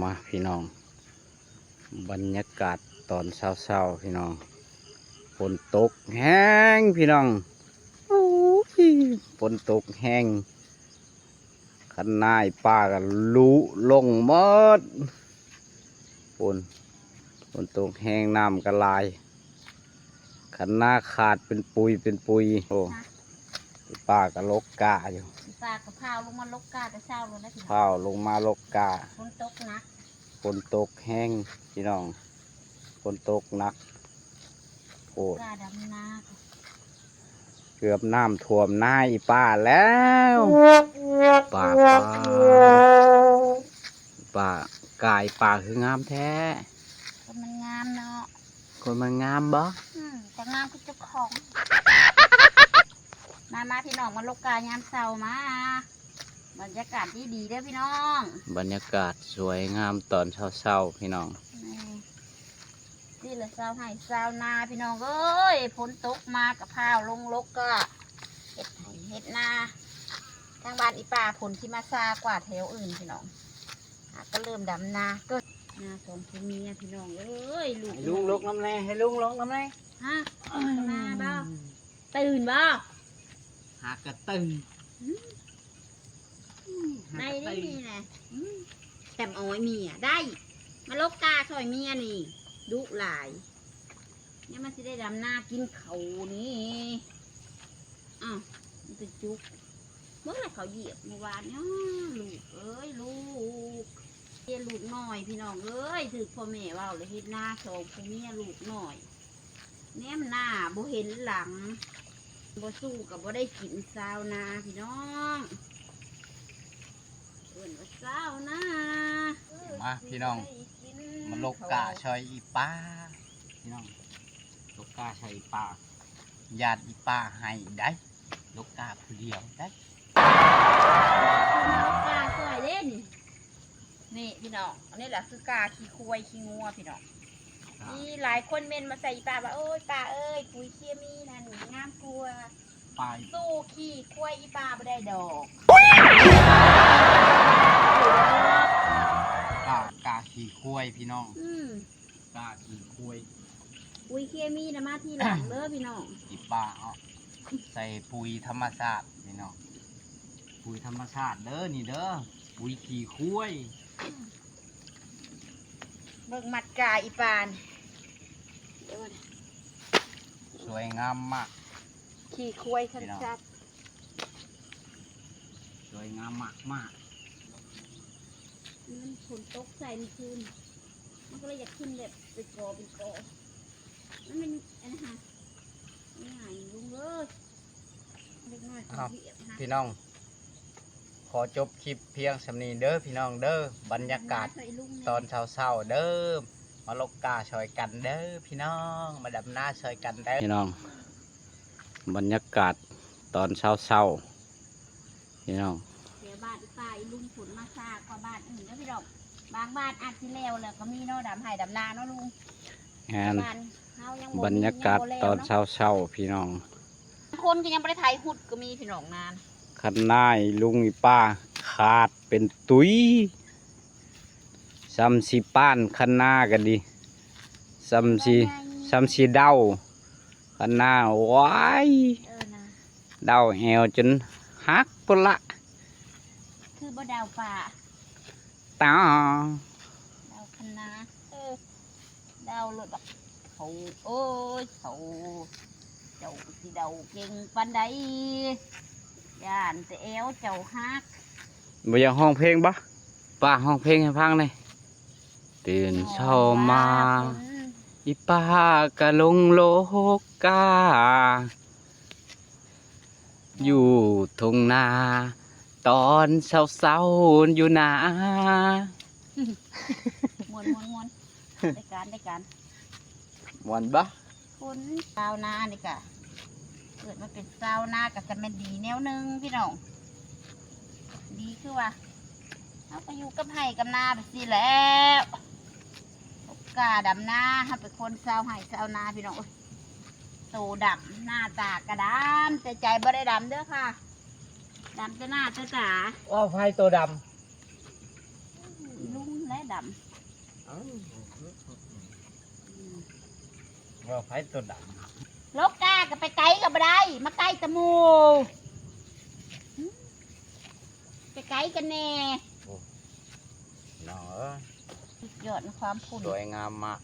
มาพี่น้องบรรยากาศตอนเช้าๆพี่น้องฝนตกแห้งพี่น้องโอ้ยฝนตกแห้งขันนายป้ากันลุลงหมดฝนตกแห้งน้ำกระลายขันหน้าขาดเป็นปุยโอ้ป้าก็ลกกาอยู่ปลากระเพราลงมาลกกาแต่เช้าเลยนะพี่น้องข้าวลงมาลกกาฝนตกนะฝนตกแห้งพี่น้องฝนตกหนักโอ้กาดำนาเกือบน้ำท่วมหน้าอีป้าแล้วป้ากายป้าคืองามแท้ก็มันงามเนาะคนมันงามบ่แต่งามคือเจ้าของมาพี่น้องมาลกกายามเช้ามาบรรยากาศดีเด้อพี่น้องบรรยากาศสวยงามตอนเช้าพี่น้องนี่แหละเช้าให้เช้านาพี่น้องเอ้ยฝนตกมากับพาวลงลกก็เห็ดนาทางบ้านอีป่าผลที่มาซากว่าแถวอื่นพี่น้องก็เริ่มดำนาก็นาของพี่เมียพี่น้องเอ้ยลุงลกน้ำแร่ให้ลุงลกน้ำแร่ฮะมาบ้าตื่นบ้าหากกระตึงในนี่มีไงแต่เอาไว้มีอ่ะได้มาลกกาซอยเมียนี่ดุหลายเนี่ยมันจะได้ดำหน้ากินเขานี่อ้าวมันเป็นจุกเมื่อไรเขาเหยียบเมื่อวานเนี่ยลูกเอ้ยลูกเลี้ยลูกหน่อยพี่น้องเอ้ยถือพ่อแม่ว่าเลยเห็นหน้าโศกพ่อเมียลูกหน่อยแนมหน้าบ่เห็นหลังบ่สู้กับบ่ได้กินซาวนาพี่น้องเอิ้นว่าซาวนามาพี่น้องมันลกกาชอยอีป้าพี่น้องลกกาชอยอีป้าญาติอีป้าให้ได้ลกกาผู้เดียวได้ลกกาซอยเล่นนี่พี่น้องอันนี้แหละคือกาขี้ควายขี้งัวพี่น้องนี่หลายคนเมนมาใส่ป้าว่าโอ้ยป้าเอ้ยปุ๋ยเคมีนั่นงามกลัวสู้ขี้ควายอีป้าไม่ได้ดอกกาขี้ควายพี่น้องกาขี้ควายปุ๋ยเคมีนะมาที่หลังเด้อพี่น้องอีป้าเอาใส่ปุ๋ยธรรมชาติพี่น้องปุ๋ยธรรมชาติเด้อนี่เด้อปุ๋ยขี้ควายเบิกมัดกาอีปานสวยงามมากขี้ควายชัดสวยงามมากมันฝนตกใส่มันคืนมันก็เลยอยากขึ้นแบบไปกอนั่นเป็นอะไรฮะนี่ไงลุงเอ้ยเล็กน้อยพี่น้องขอจบคลิปเพียงสำนีเด้อพี่น้องเด้อบรรยากาศตอนเช้าเด้อมาลกกาชอยกันเด้อพี่น้องมาดำหน้าชอยกันเด้อพี่น้องบรรยากาศตอนเช้าพี่น้องเดี๋ยวบ้านอีป้าอีลุงฝนมาซากว่าบ้านอื่นแล้วพี่น้องบางบ้านอาจที่แล้วเลยก็มีเนาะดำไห่ดำนาเนาะลุงบรรยากาศตอนเช้าพี่น้องคนก็ยังไม่ได้ถ่ายหุดก็มีพี่น้องนานขันนายลุงอีป้าขาดเป็นตุ้ยซ้ำสีป้านขันหน้ากันดีซ้ำสีเดาขันหน้าว้ายเดาแอวจนฮักปุ่นละคือบ่ดาวป่าตาดาวขันหน้าดาวหลุดแบบเขาโอ้ยเขาเจ้าสีเดาเก่งปันใดย่านแต่เอวเจ้าฮักบ่อยากห้องเพลงปะป้าห้องเพลงให้ฟังเลยตื่นเช้ามาอีป้ากะลงโลกาอยู่ทุ่งนาตอนเช้าอยู่นาม้วนได้การม่วนปะคนชาวนานี่กะเกิดมาเป็นชาวนากับจะเป็นดีแนวนึงพี่น้องดีคือว่าเขาไปอยู่กับไห่กับนาแบบนี้แล้วกาดำนาเขาเป็นคนชาวไห่ชาวนาพี่น้องโตดำหน้าตากระดำแต่ใจบ่ได้ดำเด้อค่ะดำจะหน้าจะจ๋าว่าไฟตัวดำลุงและ ด ว่าไผตัวด ำลกกาก็ไปไกลกับได้มาไกลตะมูไปไกลกันแน่ ำน้องเอ้ย สุดยอดในความพุ่น สวยงามมาก